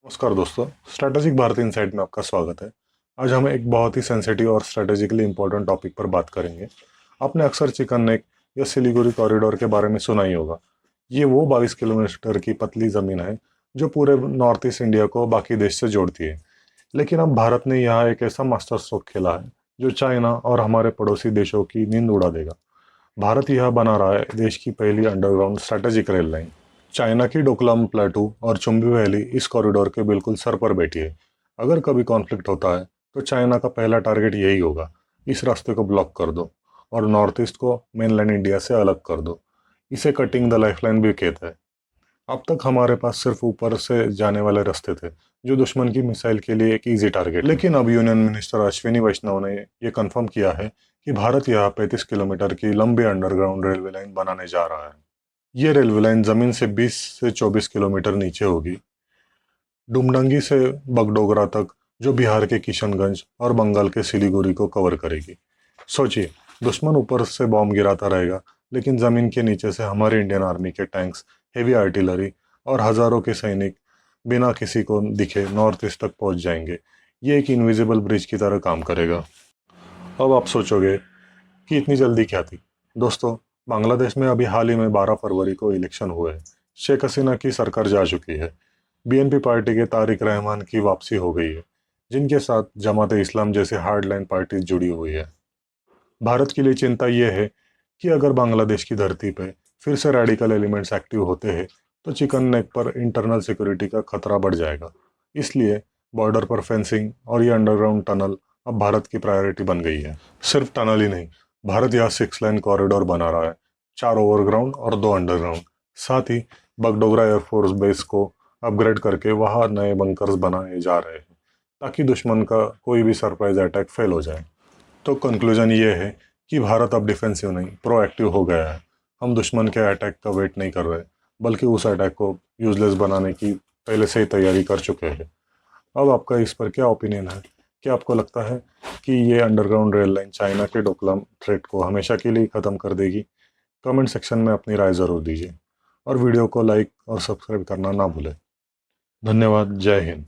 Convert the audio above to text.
नमस्कार दोस्तों, strategic Bharat insight में आपका स्वागत है। आज हम एक बहुत ही सेंसिटिव और स्ट्रैटेजिकली इंपॉर्टेंट टॉपिक पर बात करेंगे। आपने अक्सर चिकन नेक या सिलीगुड़ी कॉरिडोर के बारे में सुना ही होगा। ये वो 22 किलोमीटर की पतली ज़मीन है जो पूरे नॉर्थ ईस्ट इंडिया को बाकी देश से जोड़ती है। लेकिन अब भारत ने यहाँ एक ऐसा मास्टर स्ट्रोक खेला है जो चाइना और हमारे पड़ोसी देशों की नींद उड़ा देगा। भारत यह बना रहा है देश की पहली underground strategic rail line. China की डोकलाम प्लेटू और चुंबी वैली इस कॉरिडोर के बिल्कुल सर पर बैठी है। अगर कभी कॉन्फ्लिक्ट होता है तो चाइना का पहला टारगेट यही होगा। इस रास्ते को ब्लॉक कर दो और नॉर्थ ईस्ट को मेनलैंड इंडिया से अलग कर दो। इसे कटिंग द लाइफलाइन भी कहते हैं। अब तक हमारे पास सिर्फ ऊपर से जाने वाले रास्ते थे जो दुश्मन की मिसाइल के लिए एक इजी टारगेट। लेकिन अब यूनियन मिनिस्टर अश्विनी वैष्णव ने ये कंफर्म किया है कि भारत यहाँ 35 किलोमीटर की लंबी अंडरग्राउंड रेलवे लाइन बनाने जा रहा है। ये रेलवे लाइन जमीन से 20 से 24 किलोमीटर नीचे होगी, डुमडंगी से बगडोगरा तक, जो बिहार के किशनगंज और बंगाल के सिलीगुड़ी को कवर करेगी। सोचिए, दुश्मन ऊपर से बॉम्ब गिराता रहेगा, लेकिन जमीन के नीचे से हमारे इंडियन आर्मी के टैंक्स, हेवी आर्टिलरी और हजारों के सैनिक बिना किसी को दिखे नॉर्थ ईस्ट तक पहुंच जाएंगे। ये एक इनविजिबल ब्रिज की तरह काम करेगा। अब आप सोचोगे कि इतनी जल्दी क्या थी। दोस्तों, बांग्लादेश में अभी हाल ही में 12 फरवरी को इलेक्शन हुए हैं। शेख हसीना की सरकार जा चुकी है। बीएनपी पार्टी के तारिक रहमान की वापसी हो गई है, जिनके साथ जमात इस्लाम जैसे हार्डलाइन पार्टीज जुड़ी हुई है। भारत के लिए चिंता यह है कि अगर बांग्लादेश की धरती पर फिर से रेडिकल एलिमेंट्स एक्टिव होते हैं तो चिकन नेक पर इंटरनल सिक्योरिटी का खतरा बढ़ जाएगा। इसलिए बॉर्डर पर फेंसिंग और ये अंडरग्राउंड टनल अब भारत की प्रायोरिटी बन गई है। सिर्फ टनल ही नहीं, भारत यहाँ 6 लाइन कॉरिडोर बना रहा है, 4 ओवरग्राउंड और 2 अंडरग्राउंड। साथ ही बगडोगरा एयरफोर्स बेस को अपग्रेड करके वहाँ नए बंकर्स बनाए जा रहे हैं ताकि दुश्मन का कोई भी सरप्राइज अटैक फेल हो जाए। तो कंक्लूजन ये है कि भारत अब डिफेंसिव नहीं, प्रोएक्टिव हो गया है। हम दुश्मन के अटैक का वेट नहीं कर रहे, बल्कि उस अटैक को यूजलेस बनाने की पहले से ही तैयारी कर चुके हैं। अब आपका इस पर क्या ओपिनियन है? क्या आपको लगता है कि ये अंडरग्राउंड रेल लाइन चाइना के डोकलाम थ्रेट को हमेशा के लिए ख़त्म कर देगी? कमेंट सेक्शन में अपनी राय ज़रूर दीजिए और वीडियो को लाइक और सब्सक्राइब करना ना भूलें। धन्यवाद। जय हिंद।